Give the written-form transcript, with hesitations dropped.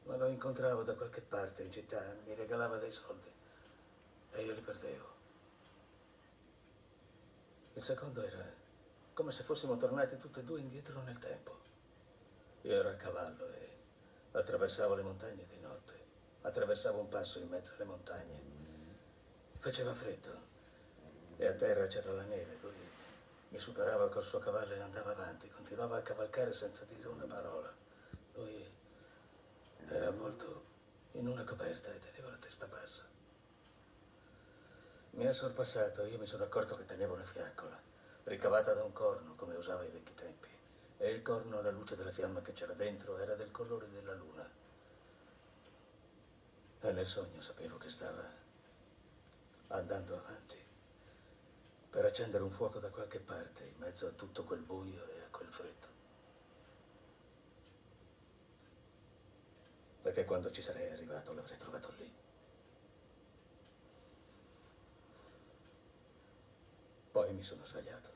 Ma lo incontravo da qualche parte in città, mi regalava dei soldi e io li perdevo. Il secondo era come se fossimo tornati tutti e due indietro nel tempo. Io ero a cavallo e attraversavo le montagne di notte. Attraversavo un passo in mezzo alle montagne. Faceva freddo e a terra c'era la neve. Lui mi superava col suo cavallo e andava avanti. Continuava a cavalcare senza dire una parola. Lui era avvolto in una coperta e teneva la testa bassa. Mi ha sorpassato e io mi sono accorto che teneva una fiaccola, ricavata da un corno, come usava ai vecchi tempi. E il corno, alla luce della fiamma che c'era dentro, era del colore della luna. E nel sogno sapevo che stava andando avanti per accendere un fuoco da qualche parte, in mezzo a tutto quel buio e a quel freddo. Perché quando ci sarei arrivato l'avrei trovato lì. Poi mi sono svegliato.